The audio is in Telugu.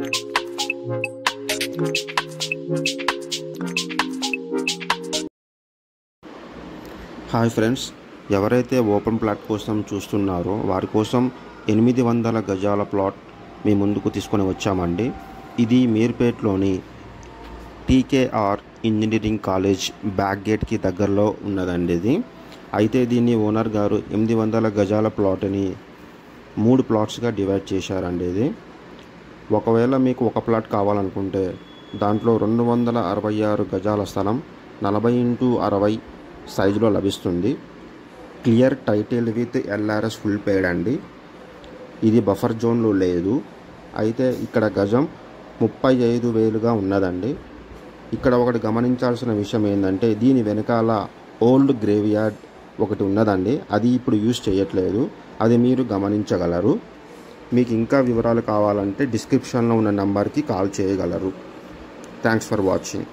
హాయ్ ఫ్రెండ్స్, ఎవరైతే ఓపెన్ ప్లాట్ కోసం చూస్తున్నారో వారి కోసం 800 గజాల ప్లాట్ మీ ముందుకు తీసుకొని వచ్చామండి. ఇది మీర్పేట్లోని టీకేఆర్ ఇంజనీరింగ్ కాలేజ్ బ్యాక్ గేట్కి దగ్గరలో ఉన్నదండి. ఇది అయితే దీన్ని ఓనర్ గారు 800 గజాల ప్లాట్ని 3 ప్లాట్స్గా డివైడ్ చేశారండి. ఇది ఒకవేళ మీకు ఒక ప్లాట్ కావాలనుకుంటే దాంట్లో 266 గజాల స్థలం 40x60 సైజులో లభిస్తుంది. Clear title with LRS full పేడ్ అండి. ఇది బఫర్ జోన్లో లేదు. అయితే ఇక్కడ గజం 35,000గా ఉన్నదండి. ఇక్కడ ఒకటి గమనించాల్సిన విషయం ఏంటంటే దీని వెనకాల ఓల్డ్ గ్రేవ్ యార్డ్ ఒకటి ఉన్నదండి. అది ఇప్పుడు యూజ్ చేయట్లేదు. అది మీరు గమనించగలరు. మీకు ఇంకా వివరాలు కావాలంటే డిస్క్రిప్షన్లో ఉన్న నంబర్కి కాల్ చేయగలరు. Thanks for watching.